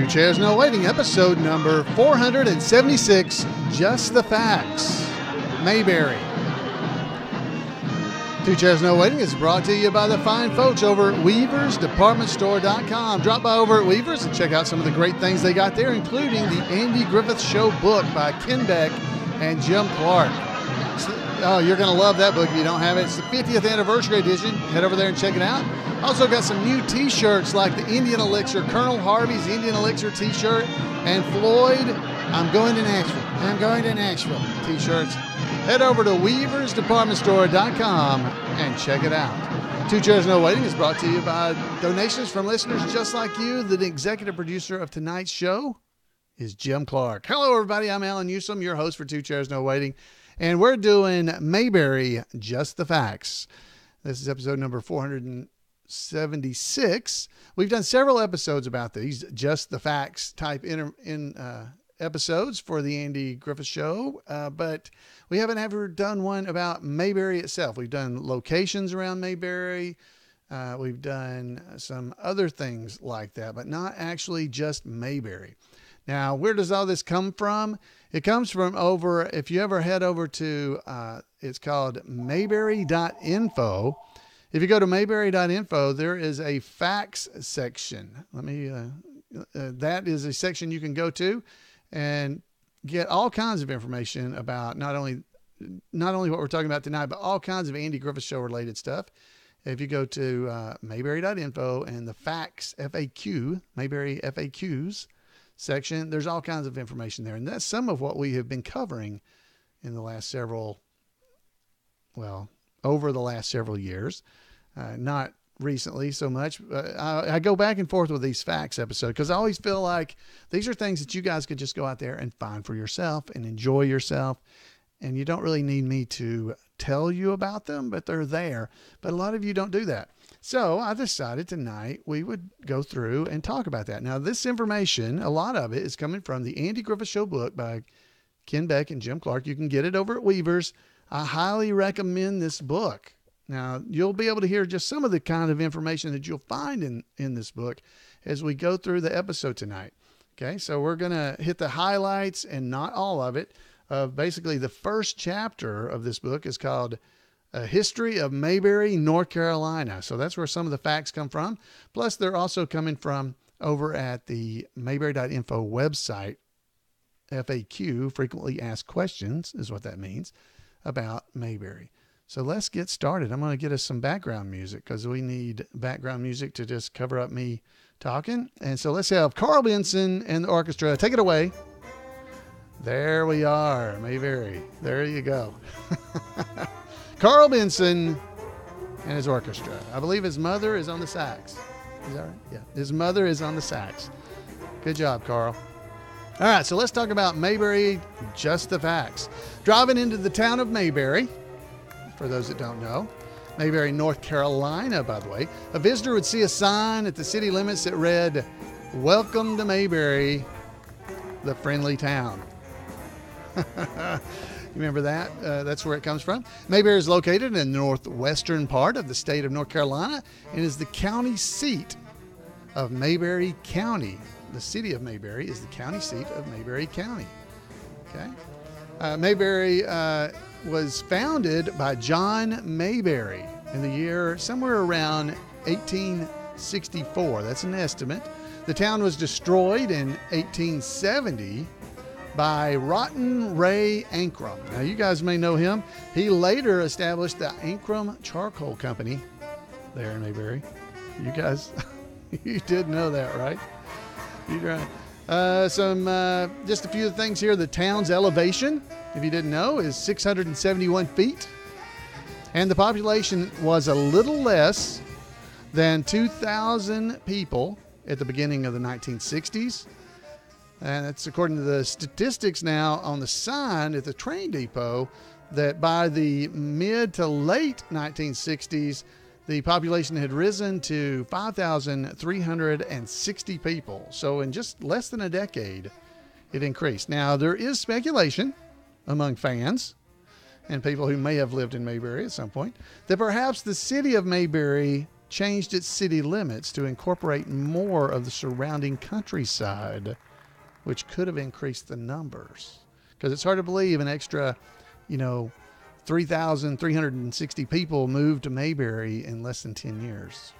Chairs No Waiting, episode number 476, Just the Facts, Mayberry. Two Chairs No Waiting is brought to you by the fine folks over at weaversdepartmentstore.com. Drop by over at Weavers and check out some of the great things they got there, including the Andy Griffith Show book by Ken Beck and Jim Clark. Oh, you're going to love that book if you don't have it. It's the 50th anniversary edition. Head over there and check it out. Also got some new t-shirts like the Indian Elixir, Colonel Harvey's Indian Elixir t-shirt, and Floyd, I'm going to Nashville t-shirts. Head over to weaversdepartmentstore.com and check it out. Two Chairs No Waiting is brought to you by donations from listeners just like you. The executive producer of tonight's show is Jim Clark. Hello, everybody. I'm Alan Newsome, your host for Two Chairs No Waiting. And we're doing Mayberry, Just the Facts. This is episode number 476. We've done several episodes about these Just the Facts type episodes for the Andy Griffith Show, but we haven't ever done one about Mayberry itself. We've done locations around Mayberry. We've done some other things like that, but not actually just Mayberry. Now, where does all this come from? It comes from over, if you ever head over to, it's called mayberry.info. If you go to mayberry.info, there is a facts section. That is a section you can go to and get all kinds of information about not only what we're talking about tonight, but all kinds of Andy Griffith Show related stuff. If you go to mayberry.info and the facts FAQ, Mayberry FAQs section, there's all kinds of information there. And that's some of what we have been covering in the last over the last several years. Not recently so much. I go back and forth with these facts episodes because I always feel like these are things that you guys could just go out there and find for yourself and enjoy yourself. And you don't really need me to tell you about them, but they're there. But a lot of you don't do that. So I decided tonight we would go through and talk about that. Now, this information, a lot of it is coming from the Andy Griffith Show book by Ken Beck and Jim Clark. You can get it over at Weavers. I highly recommend this book. Now, you'll be able to hear just some of the kind of information that you'll find in this book as we go through the episode tonight. Okay, so we're going to hit the highlights and not all of it. Basically, the first chapter of this book is called A History of Mayberry, North Carolina. So that's where some of the facts come from. Plus, they're also coming from over at the mayberry.info website. FAQ, frequently asked questions, is what that means, about Mayberry. So let's get started. I'm going to get us some background music because we need background music to just cover up me talking. And so let's have Carl Benson and the orchestra. Take it away. There we are, Mayberry. There you go. Carl Benson and his orchestra. I believe his mother is on the sax. Is that right? Yeah. His mother is on the sax. Good job, Carl. All right, so let's talk about Mayberry, just the facts. Driving into the town of Mayberry, for those that don't know, Mayberry, North Carolina, by the way, a visitor would see a sign at the city limits that read, "Welcome to Mayberry, the friendly town." You remember that? That's where it comes from. Mayberry is located in the northwestern part of the state of North Carolina and is the county seat of Mayberry County. The city of Mayberry is the county seat of Mayberry County. Okay. Mayberry was founded by John Mayberry in the year somewhere around 1864. That's an estimate. The town was destroyed in 1870 by Rotten Ray Ancrum. Now, you guys may know him. He later established the Ancrum Charcoal Company there in Mayberry. You guys, you did know that, right? You're right. Just a few things here. The town's elevation, if you didn't know, is 671 feet. And the population was a little less than 2,000 people at the beginning of the 1960s. And that's according to the statistics now on the sign at the train depot, that by the mid to late 1960s, the population had risen to 5,360 people. So in just less than a decade, it increased. Now, there is speculation among fans and people who may have lived in Mayberry at some point that perhaps the city of Mayberry changed its city limits to incorporate more of the surrounding countryside, which could have increased the numbers. Because it's hard to believe an extra, 3,360 people moved to Mayberry in less than 10 years.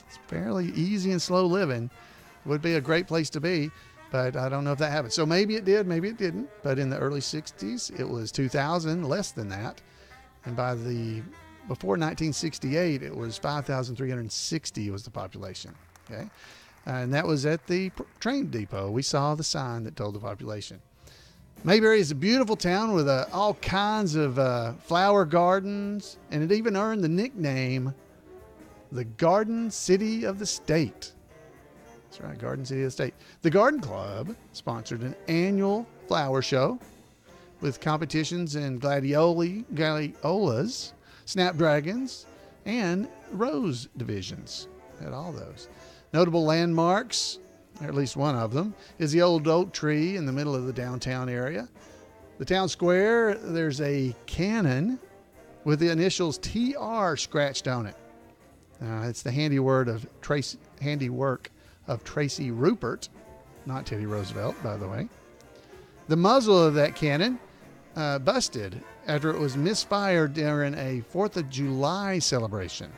It's fairly easy and slow living. Would be a great place to be, but I don't know if that happened. So maybe it did, maybe it didn't. But in the early 60s, it was 2,000, less than that. And before 1968, it was 5,360 was the population. Okay. And that was at the train depot. We saw the sign that told the population. Mayberry is a beautiful town with all kinds of flower gardens, and it even earned the nickname the Garden City of the State. That's right, Garden City of the State. The Garden Club sponsored an annual flower show with competitions in gladiolas, snapdragons, and rose divisions. Had all those. Notable landmarks, or at least one of them, is the old oak tree in the middle of the downtown area. The town square, there's a cannon with the initials TR scratched on it. It's the handiwork of Tracy Rupert, not Teddy Roosevelt, by the way. The muzzle of that cannon busted after it was misfired during a 4th of July celebration.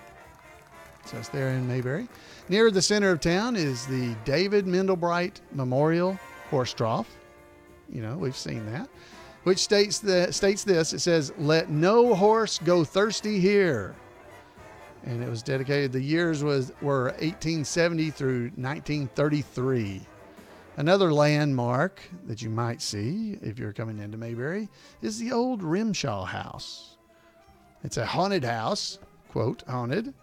So it's there in Mayberry. Near the center of town is the David Mendelbright Memorial Horse Trough. We've seen that. Which states this. It says, "Let no horse go thirsty here." And it was dedicated. The years were 1870 through 1933. Another landmark that you might see if you're coming into Mayberry is the old Rimshaw House. It's a haunted house, quote, haunted,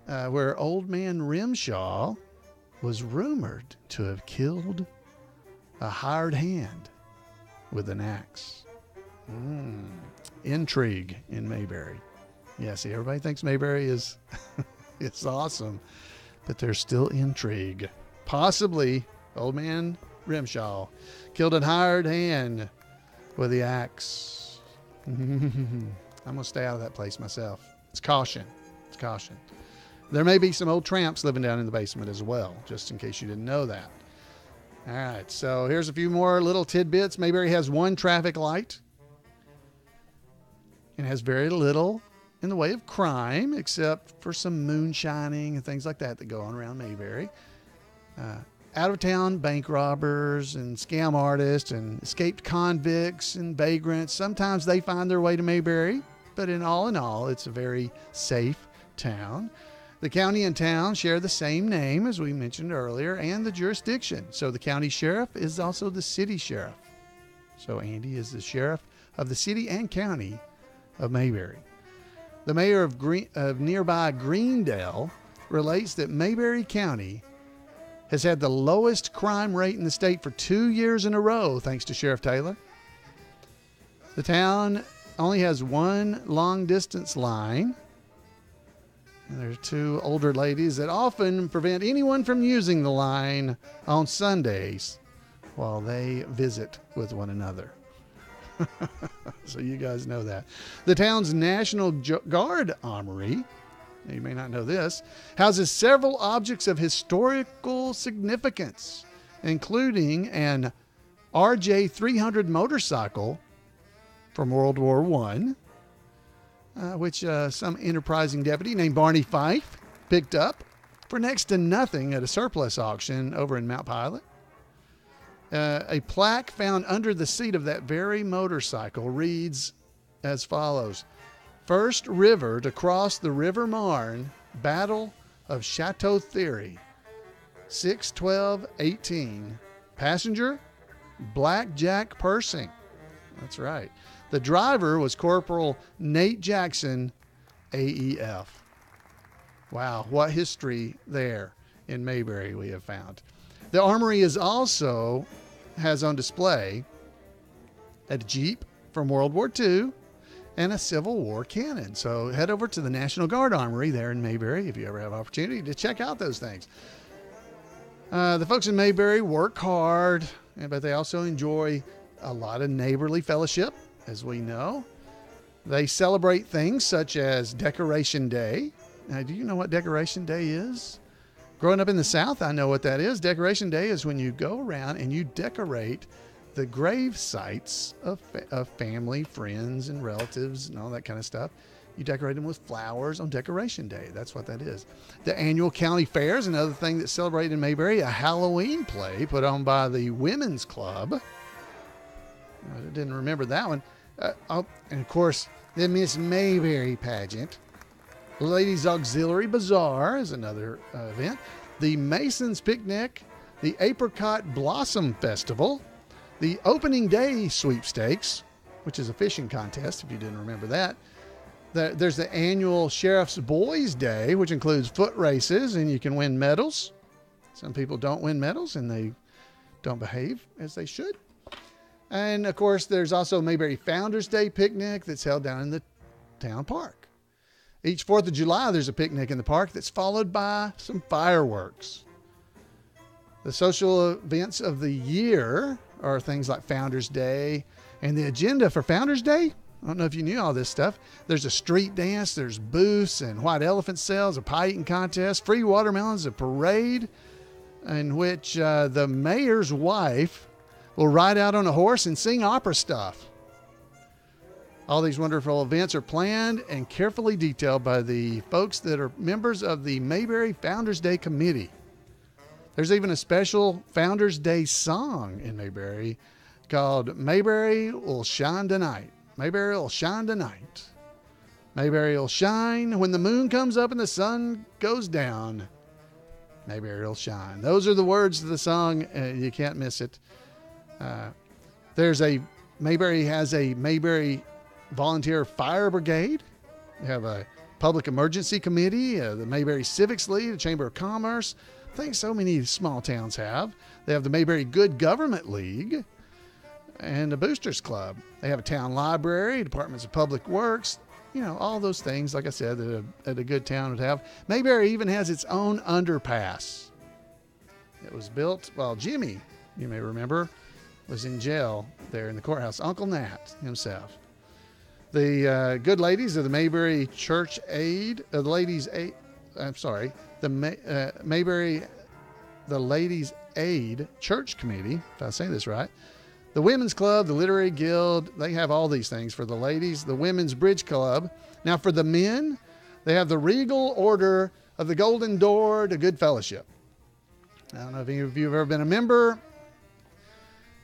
where old man Rimshaw was rumored to have killed a hired hand with an axe. Intrigue in Mayberry. Yeah, see, everybody thinks Mayberry is it's awesome, but there's still intrigue. Possibly old man Rimshaw killed a hired hand with the axe. I'm going to stay out of that place myself. It's caution. It's caution. There may be some old tramps living down in the basement as well, just in case you didn't know that. All right, so here's a few more little tidbits. Mayberry has one traffic light and has very little in the way of crime, except for some moonshining and things like that go on around Mayberry. Out-of-town bank robbers and scam artists and escaped convicts and vagrants, sometimes they find their way to Mayberry, but in all, it's a very safe town. The county and town share the same name, as we mentioned earlier, and the jurisdiction. So the county sheriff is also the city sheriff. So Andy is the sheriff of the city and county of Mayberry. The mayor of nearby Greendale relates that Mayberry County has had the lowest crime rate in the state for 2 years in a row, thanks to Sheriff Taylor. The town only has one long-distance line. And there's two older ladies that often prevent anyone from using the line on Sundays while they visit with one another. So you guys know that. The town's National Guard Armory, you may not know this, houses several objects of historical significance, including an RJ 300 motorcycle from World War I, which some enterprising deputy named Barney Fife picked up for next to nothing at a surplus auction over in Mount Pilot. A plaque found under the seat of that very motorcycle reads as follows: First river to cross the River Marne, Battle of Chateau Thierry, 6/12/18. Passenger, Black Jack Persing. That's right. The driver was Corporal Nate Jackson, AEF. Wow, what history there in Mayberry we have found. The armory has on display a Jeep from World War II and a Civil War cannon. So head over to the National Guard Armory there in Mayberry if you ever have opportunity to check out those things. The folks in Mayberry work hard, but they also enjoy a lot of neighborly fellowship, as we know. They celebrate things such as Decoration Day, Now, do you know what Decoration Day is? Growing up in the South, I know what that is. Decoration Day is when you go around and you decorate the grave sites of family, friends, and relatives and all that kind of stuff. You decorate them with flowers on Decoration Day. That's what that is. The annual county fair is another thing that's celebrated in Mayberry. A Halloween play put on by the Women's Club. I didn't remember that one. And of course, the Miss Mayberry pageant. The Ladies Auxiliary Bazaar is another event. The Masons Picnic. The Apricot Blossom Festival. The Opening Day Sweepstakes, which is a fishing contest, if you didn't remember that. There's the annual Sheriff's Boys Day, which includes foot races, and you can win medals. Some people don't win medals, and they don't behave as they should. And, of course, there's also Mayberry Founders Day picnic that's held down in the town park. Each 4th of July, there's a picnic in the park that's followed by some fireworks. The social events of the year are things like Founders Day. And the agenda for Founders Day, I don't know if you knew all this stuff. There's a street dance, there's booths and white elephant sales, a pie eating contest, free watermelons, a parade in which the mayor's wife will ride out on a horse and sing opera stuff. All these wonderful events are planned and carefully detailed by the folks that are members of the Mayberry Founders Day Committee. There's even a special Founders Day song in Mayberry called Mayberry Will Shine Tonight. Mayberry will shine tonight. Mayberry will shine when the moon comes up and the sun goes down. Mayberry will shine. Those are the words of the song. You can't miss it. Mayberry has a Mayberry Volunteer Fire Brigade. We have a Public Emergency Committee, the Mayberry Civics League, the Chamber of Commerce. I think so many small towns have. They have the Mayberry Good Government League and the Boosters Club. They have a town library, departments of public works, all those things, like I said, that a good town would have. Mayberry even has its own underpass. It was built while Jimmy, you may remember, was in jail there in the courthouse. Uncle Nat himself. The good ladies of the Mayberry Church Aid, the Ladies Aid, Mayberry, the Ladies Aid Church Committee, if I say this right. The Women's Club, the Literary Guild, they have all these things for the ladies. The Women's Bridge Club. Now for the men, they have the Regal Order of the Golden Door to Good Fellowship. I don't know if any of you have ever been a member.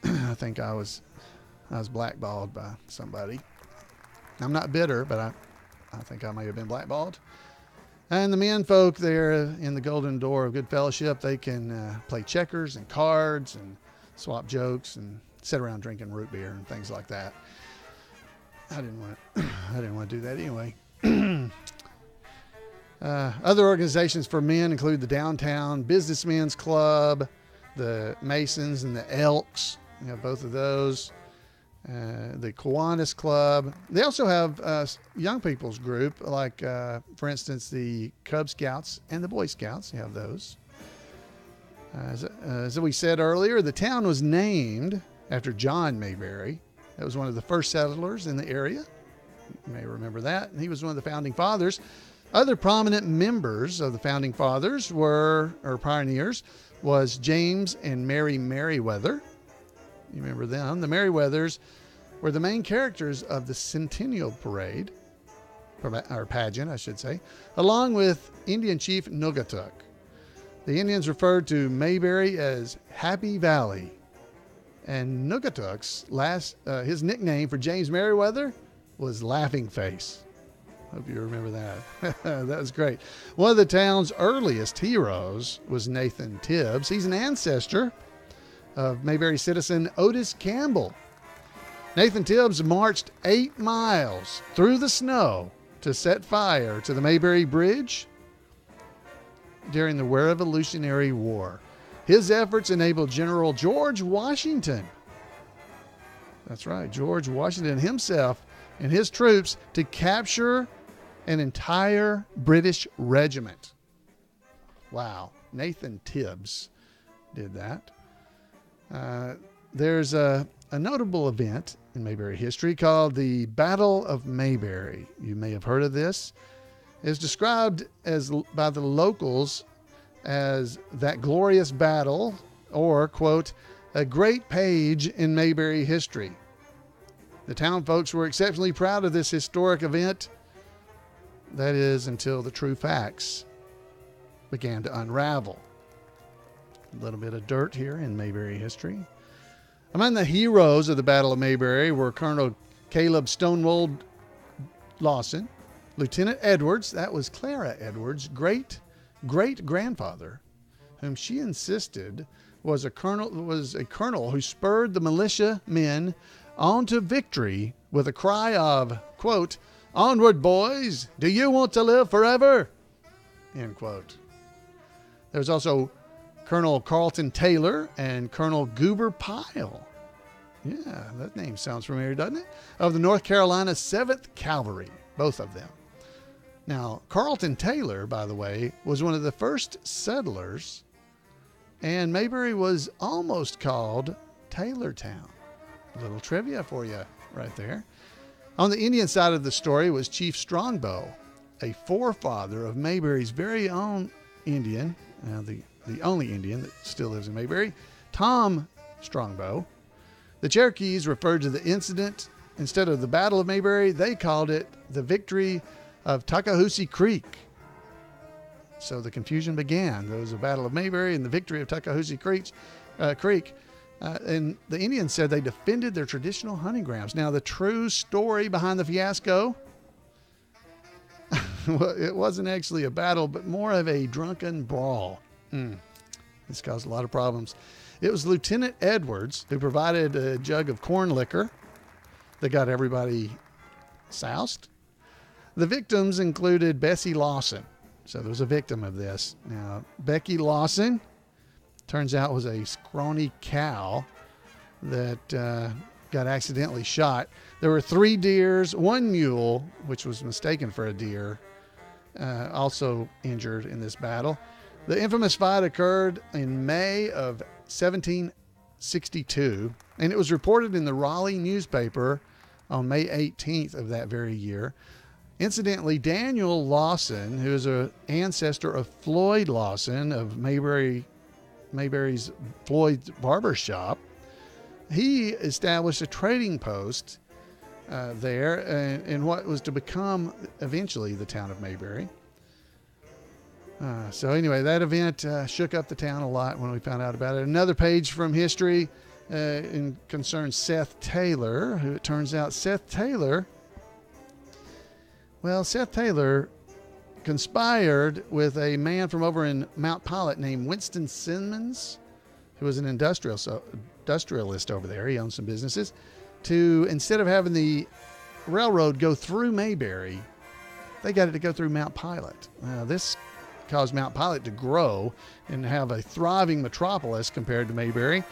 I think I was blackballed by somebody. I'm not bitter, but I think I may have been blackballed. And the men folk there in the Golden Door of Good Fellowship, they can play checkers and cards and swap jokes and sit around drinking root beer and things like that. I didn't want to do that anyway. Other organizations for men include the Downtown Businessmen's Club, the Masons and the Elks. You have both of those. The Kiwanis Club. They also have young people's group, like, for instance, the Cub Scouts and the Boy Scouts. You have those. As we said earlier, the town was named after John Mayberry. That was one of the first settlers in the area. You may remember that. And he was one of the founding fathers. Other prominent members of the founding fathers pioneers, was James and Mary Merriweather. You remember them. The Merriweathers were the main characters of the Centennial Parade, or pageant, I should say, along with Indian Chief Nugatuk. The Indians referred to Mayberry as Happy Valley. And Nugatuk's his nickname for James Merriweather was Laughing Face. Hope you remember that. That was great. One of the town's earliest heroes was Nathan Tibbs. He's an ancestor of Mayberry citizen Otis Campbell. Nathan Tibbs marched 8 miles through the snow to set fire to the Mayberry Bridge during the Revolutionary War. His efforts enabled General George Washington, that's right, George Washington himself and his troops, to capture an entire British regiment. Wow, Nathan Tibbs did that. There's a notable event in Mayberry history called the Battle of Mayberry. You may have heard of this. is described as by the locals as that glorious battle, or, quote, a great page in Mayberry history. The town folks were exceptionally proud of this historic event. That is, until the true facts began to unravel. A little bit of dirt here in Mayberry history. Among the heroes of the Battle of Mayberry were Colonel Caleb Stonewall Lawson, Lieutenant Edwards, that was Clara Edwards' great-grandfather, whom she insisted was a colonel who spurred the militia men on to victory with a cry of, quote, onward, boys, do you want to live forever? End quote. There's also Colonel Carlton Taylor and Colonel Goober Pyle. Yeah, that name sounds familiar, doesn't it? Of the North Carolina 7th Cavalry, both of them. Now, Carlton Taylor, by the way, was one of the first settlers, and Mayberry was almost called Taylortown. A little trivia for you right there. On the Indian side of the story was Chief Strongbow, a forefather of Mayberry's very own Indian, the only Indian that still lives in Mayberry, Tom Strongbow. The Cherokees referred to the incident, instead of the Battle of Mayberry, they called it the Victory of Tacahoosie Creek. So the confusion began. There was a Battle of Mayberry and the Victory of Tacahoosie Creek. And the Indians said they defended their traditional hunting grounds. Now, the true story behind the fiasco, well, it wasn't actually a battle, but more of a drunken brawl. This caused a lot of problems. It was Lieutenant Edwards who provided a jug of corn liquor that got everybody soused. The victims included Bessie Lawson. So there was a victim of this. Now, Becky Lawson, turns out, was a scrawny cow that got accidentally shot. There were 3 deers, 1 mule, which was mistaken for a deer, also injured in this battle. The infamous fight occurred in May of 1762, and it was reported in the Raleigh newspaper on May 18th of that very year. Incidentally, Daniel Lawson, who is an ancestor of Floyd Lawson of Mayberry's Floyd Barber Shop, he established a trading post there in what was to become eventually the town of Mayberry. So anyway, that event shook up the town a lot when we found out about it. Another page from history concerns Seth Taylor, who it turns out Seth Taylor conspired with a man from over in Mount Pilot named Winston Simmons, who was an industrialist over there. He owned some businesses, to, instead of having the railroad go through Mayberry, they got it to go through Mount Pilot. Now, this caused Mount Pilot to grow and have a thriving metropolis compared to Mayberry,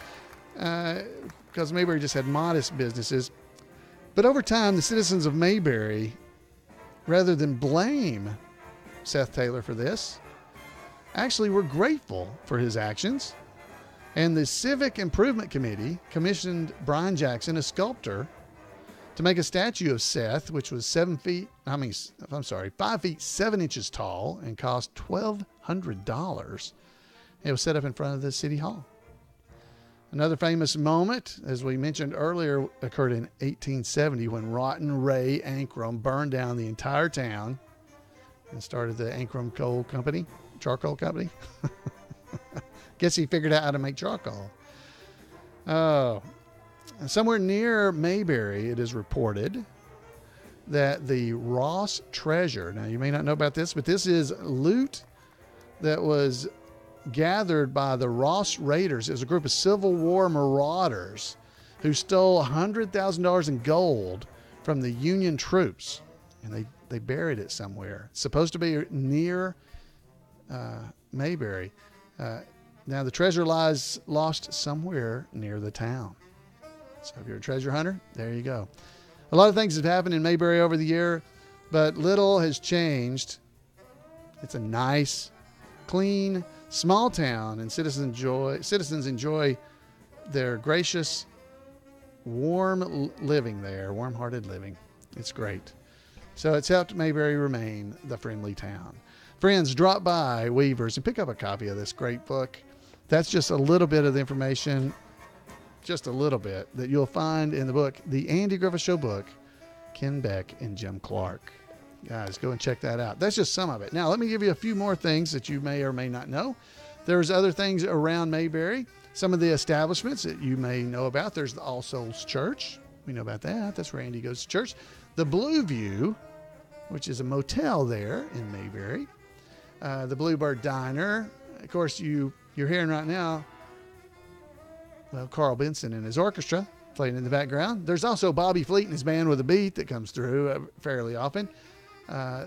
because Mayberry just had modest businesses. But over time, the citizens of Mayberry, rather than blame Seth Taylor for this, actually were grateful for his actions. And the Civic Improvement Committee commissioned Brian Jackson, a sculptor, to make a statue of Seth, which was 5 feet 7 inches tall and cost $1,200. It was set up in front of the city hall. Another famous moment, as we mentioned earlier, occurred in 1870 when Rotten Ray Ancrum burned down the entire town and started the Ancrum Charcoal Company. Guess he figured out how to make charcoal. Oh, somewhere near Mayberry, it is reported that the Ross treasure, now you may not know about this, but this is loot that was gathered by the Ross Raiders. It was a group of Civil War marauders who stole $100,000 in gold from the Union troops, and they buried it somewhere. It's supposed to be near Mayberry. Now, the treasure lies lost somewhere near the town. So if you're a treasure hunter, there you go. A lot of things have happened in Mayberry over the year, but little has changed. It's a nice, clean, small town, and citizens enjoy their gracious, warm living there, warm-hearted living. It's great. So it's helped Mayberry remain the friendly town. Friends, drop by Weavers and pick up a copy of this great book. That's just a little bit of the information, just a little bit, that you'll find in the book, The Andy Griffith Show book, Ken Beck and Jim Clark. Guys, go and check that out. That's just some of it. Now, let me give you a few more things that you may or may not know. There's other things around Mayberry. Some of the establishments that you may know about. There's the All Souls Church. We know about that. That's where Andy goes to church. The Blue View, which is a motel there in Mayberry. The Bluebird Diner. Of course, you're hearing right now, well, Carl Benson and his orchestra playing in the background. There's also Bobby Fleet and his band with a beat that comes through fairly often.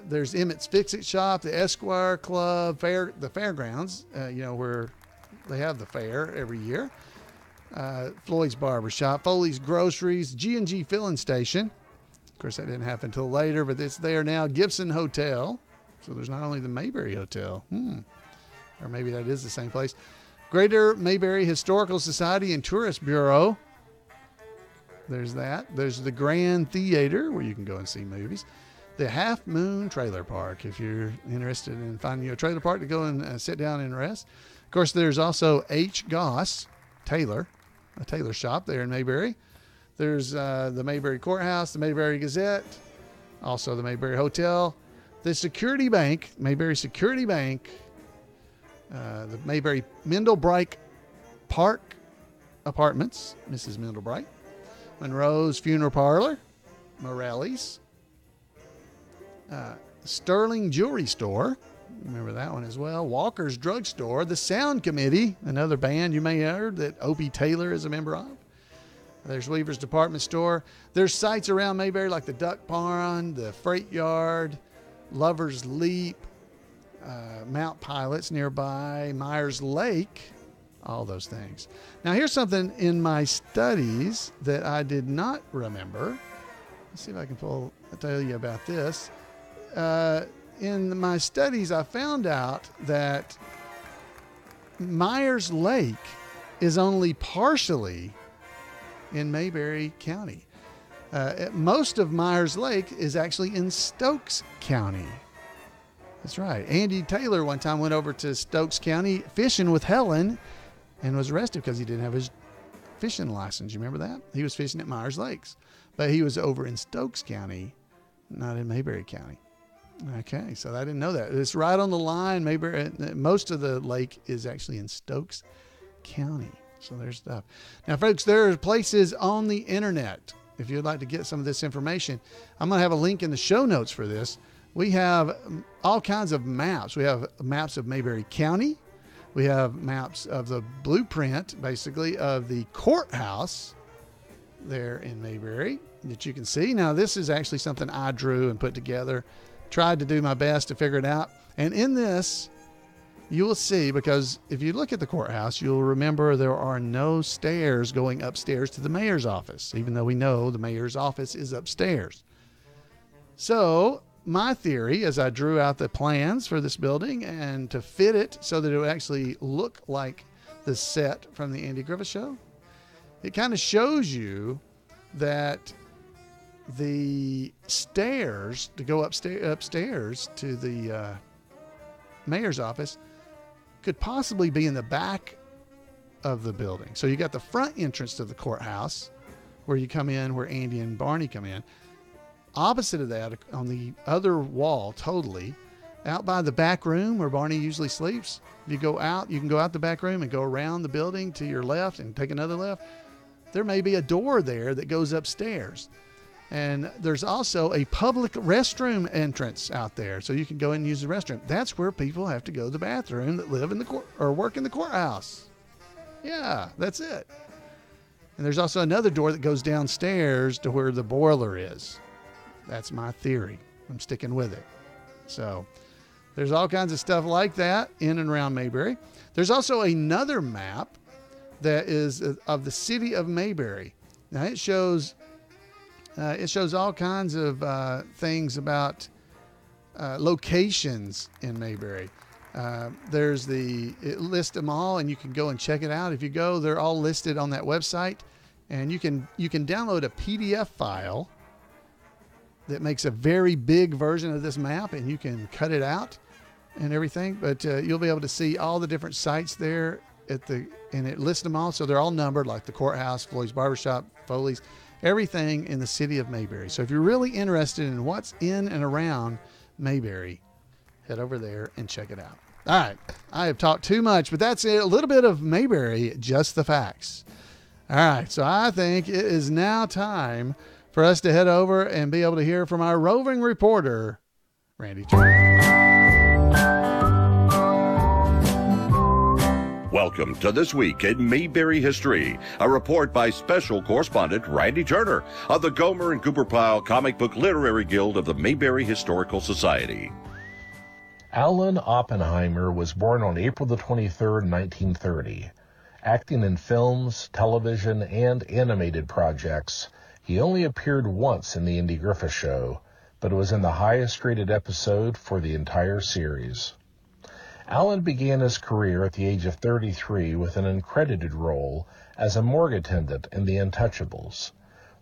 There's Emmett's Fix-It Shop, the Esquire Club, the fairgrounds, where they have the fair every year. Floyd's Barbershop, Foley's Groceries, G&G Filling Station. Of course, that didn't happen until later, but it's there now. Gibson Hotel. So there's not only the Mayberry Hotel. Or maybe that is the same place. Greater Mayberry Historical Society and Tourist Bureau. There's that. There's the Grand Theater, where you can go and see movies. The Half Moon Trailer Park, if you're interested in finding a trailer park to go and sit down and rest. Of course, there's also H. Goss Taylor, a tailor shop there in Mayberry. There's the Mayberry Courthouse, the Mayberry Gazette, also the Mayberry Hotel, the Security Bank, Mayberry Security Bank, the Mayberry Mendelbright Park Apartments, Mrs. Mendelbright, Monroe's Funeral Parlor, Morelli's, Sterling Jewelry Store, remember that one as well, Walker's Drug Store, the Sound Committee, another band you may have heard that Opie Taylor is a member of. There's Weaver's Department Store. There's sites around Mayberry like the Duck Pond, the Freight Yard, Lover's Leap, Mount Pilots nearby, Myers Lake, all those things. Now, here's something in my studies that I did not remember. Let's see if I can tell you about this. In my studies, I found out that Myers Lake is only partially in Mayberry County. Most of Myers Lake is actually in Stokes County. That's right. Andy Taylor one time went over to Stokes County fishing with Helen and was arrested because he didn't have his fishing license. You remember that? He was fishing at Myers Lakes, but he was over in Stokes County, not in Mayberry County. Okay, so I didn't know that. It's right on the line. Mayberry, most of the lake is actually in Stokes County. So there's stuff. Now, folks, there are places on the internet. If you'd like to get some of this information, I'm going to have a link in the show notes for this. We have all kinds of maps. We have maps of Mayberry County. We have maps of the blueprint, basically, of the courthouse there in Mayberry that you can see. Now, this is actually something I drew and put together. Tried to do my best to figure it out. And in this, you will see, because if you look at the courthouse, you'll remember there are no stairs going upstairs to the mayor's office, even though we know the mayor's office is upstairs. So my theory, as I drew out the plans for this building and to fit it so that it would actually look like the set from the Andy Griffith Show, it kind of shows you that the stairs to go upstairs to the mayor's office could possibly be in the back of the building. So you got the front entrance to the courthouse where you come in, where Andy and Barney come in. Opposite of that, on the other wall, totally, out by the back room where Barney usually sleeps, if you go out, you can go out the back room and go around the building to your left and take another left. There may be a door there that goes upstairs. And there's also a public restroom entrance out there, so you can go in and use the restroom. That's where people have to go to the bathroom that live in the court or work in the courthouse. Yeah, that's it. And there's also another door that goes downstairs to where the boiler is. That's my theory. I'm sticking with it. So there's all kinds of stuff like that in and around Mayberry. There's also another map that is of the city of Mayberry. Now it shows all kinds of things about locations in Mayberry. It lists them all, and you can go and check it out. If you go, they're all listed on that website, and you can download a PDF file that makes a very big version of this map, and you can cut it out and everything. But you'll be able to see all the different sites there and it lists them all. So they're all numbered, like the courthouse, Floyd's Barbershop, Foley's, everything in the city of Mayberry. So if you're really interested in what's in and around Mayberry, head over there and check it out. All right. I have talked too much, but that's it. A little bit of Mayberry, just the facts. All right. So I think it is now time for us to head over and be able to hear from our roving reporter, Randy Turner. Welcome to This Week in Mayberry History, a report by special correspondent Randy Turner of the Gomer and Cooper Pyle Comic Book Literary Guild of the Mayberry Historical Society. Alan Oppenheimer was born on April the 23rd, 1930. Acting in films, television, and animated projects, he only appeared once in the Andy Griffith Show, but it was in the highest-rated episode for the entire series. Alan began his career at the age of 33 with an uncredited role as a morgue attendant in The Untouchables.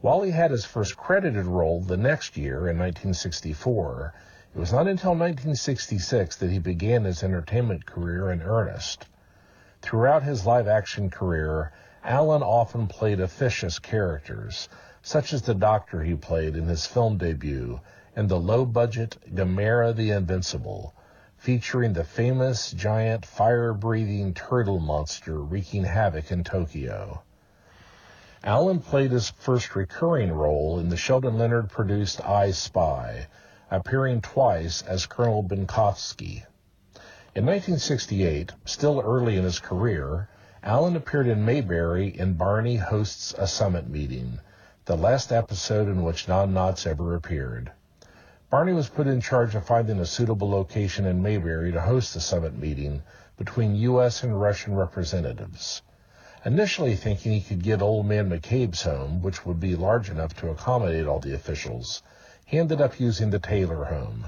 While he had his first credited role the next year in 1964, it was not until 1966 that he began his entertainment career in earnest. Throughout his live-action career, Alan often played officious characters, such as the doctor he played in his film debut in the low-budget Gamera the Invincible, featuring the famous giant fire-breathing turtle monster wreaking havoc in Tokyo. Alan played his first recurring role in the Sheldon Leonard-produced I Spy, appearing twice as Colonel Benkovsky. In 1968, still early in his career, Alan appeared in Mayberry in Barney Hosts a Summit Meeting, the last episode in which Don Knotts ever appeared. Barney was put in charge of finding a suitable location in Mayberry to host the summit meeting between U.S. and Russian representatives. Initially thinking he could get Old Man McCabe's home, which would be large enough to accommodate all the officials, he ended up using the Taylor home.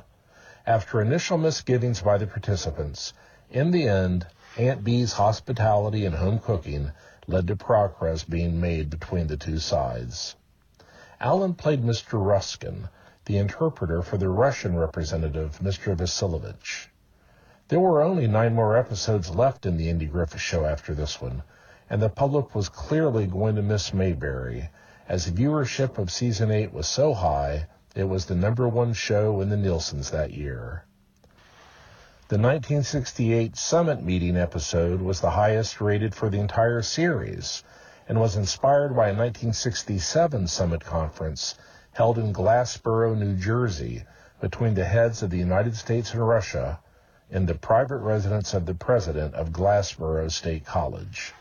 After initial misgivings by the participants, in the end, Aunt Bee's hospitality and home cooking led to progress being made between the two sides. Alan played Mr. Ruskin, the interpreter for the Russian representative, Mr. Vasilovich. There were only 9 more episodes left in the Andy Griffith Show after this one, and the public was clearly going to miss Mayberry, as viewership of Season 8 was so high, it was the #1 show in the Nielsen's that year. The 1968 Summit Meeting episode was the highest rated for the entire series, and was inspired by a 1967 Summit Conference held in Glassboro, New Jersey, between the heads of the United States and Russia in the private residence of the president of Glassboro State College.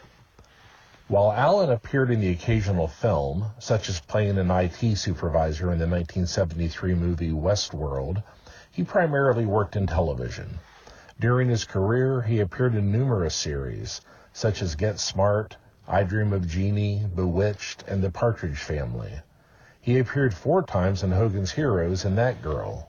While Alan appeared in the occasional film, such as playing an IT supervisor in the 1973 movie Westworld, he primarily worked in television. During his career, he appeared in numerous series, such as Get Smart, I Dream of Jeannie, Bewitched, and The Partridge Family. He appeared 4 times in Hogan's Heroes and That Girl.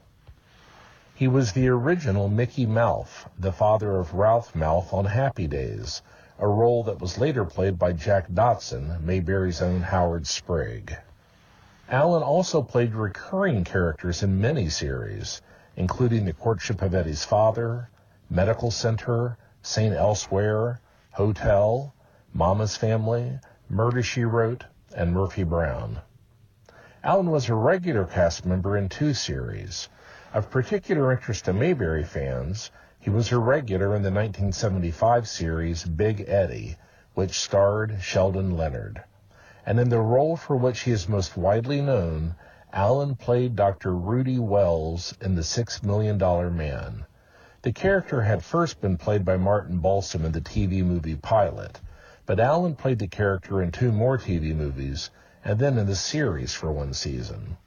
He was the original Mickey Mouth, the father of Ralph Mouth on Happy Days, a role that was later played by Jack Dotson, Mayberry's own Howard Sprague. Alan also played recurring characters in many series, including The Courtship of Eddie's Father, Medical Center, St. Elsewhere, Hotel, Mama's Family, Murder, She Wrote, and Murphy Brown. Alan was a regular cast member in 2 series. Of particular interest to Mayberry fans, he was a regular in the 1975 series Big Eddie, which starred Sheldon Leonard. And in the role for which he is most widely known, Alan played Dr. Rudy Wells in The $6 Million Man. The character had first been played by Martin Balsam in the TV movie Pilot, but Alan played the character in 2 more TV movies, and then in the series for 1 season.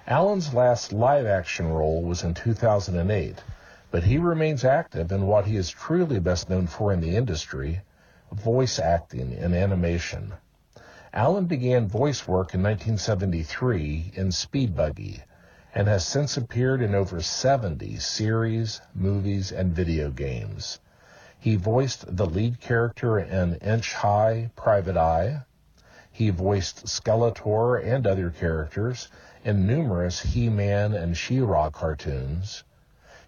Alan's last live-action role was in 2008, but he remains active in what he is truly best known for in the industry, voice acting and animation. Alan began voice work in 1973 in Speed Buggy, and has since appeared in over 70 series, movies, and video games. He voiced the lead character in Inch High, Private Eye. He voiced Skeletor and other characters in numerous He-Man and She-Ra cartoons.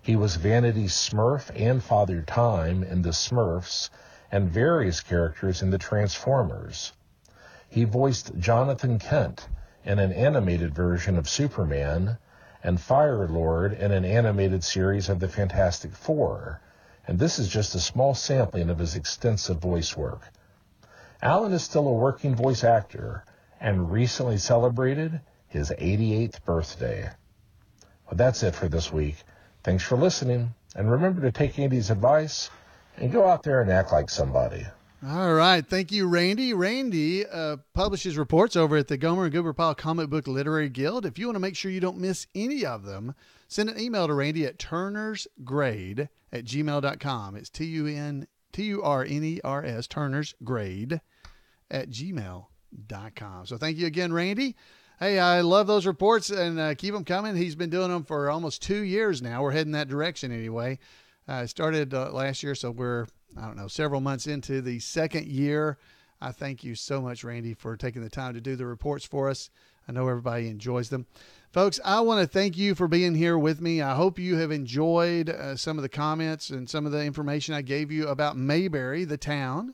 He was Vanity Smurf and Father Time in the Smurfs and various characters in the Transformers. He voiced Jonathan Kent in an animated version of Superman and Fire-Lord in an animated series of the Fantastic Four, and this is just a small sampling of his extensive voice work. Alan is still a working voice actor and recently celebrated his 88th birthday. Well, that's it for this week. Thanks for listening, and remember to take Andy's advice and go out there and act like somebody. All right. Thank you, Randy. Randy publishes reports over at the Gomer and Goober Pile Comic Book Literary Guild. If you want to make sure you don't miss any of them, send an email to Randy at turnersgrade@gmail.com. It's TURNERS, turnersgrade@gmail.com. So thank you again, Randy. Hey, I love those reports, and keep them coming. He's been doing them for almost 2 years now. We're heading that direction anyway. Started last year, so we're, several months into the second year. I thank you so much, Randy, for taking the time to do the reports for us. I know everybody enjoys them. Folks, I want to thank you for being here with me. I hope you have enjoyed some of the comments and some of the information I gave you about Mayberry, the town,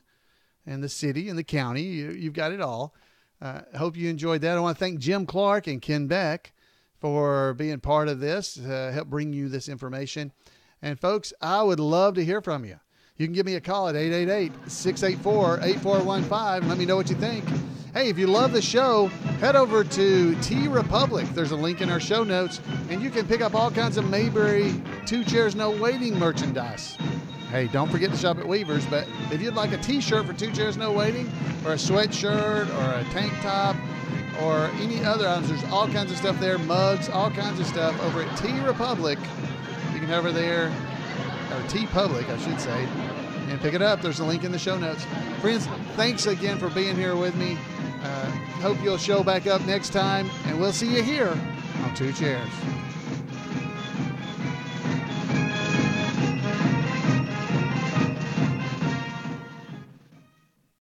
and the city and the county. You've got it all. I hope you enjoyed that. I want to thank Jim Clark and Ken Beck for being part of this, help bring you this information. And folks, I would love to hear from you. You can give me a call at 888-684-8415 and let me know what you think. Hey, if you love the show, head over to Tea Republic. There's a link in our show notes, and you can pick up all kinds of Mayberry 2 Chairs No Waiting merchandise. Hey, don't forget to shop at Weaver's, but if you'd like a t-shirt for 2 Chairs No Waiting, or a sweatshirt, or a tank top, or any other items, there's all kinds of stuff there, mugs, all kinds of stuff over at Tea Republic. You can head over there, or Tea Public, I should say, and pick it up. There's a link in the show notes. Friends, thanks again for being here with me. Hope you'll show back up next time, and we'll see you here on 2 Chairs.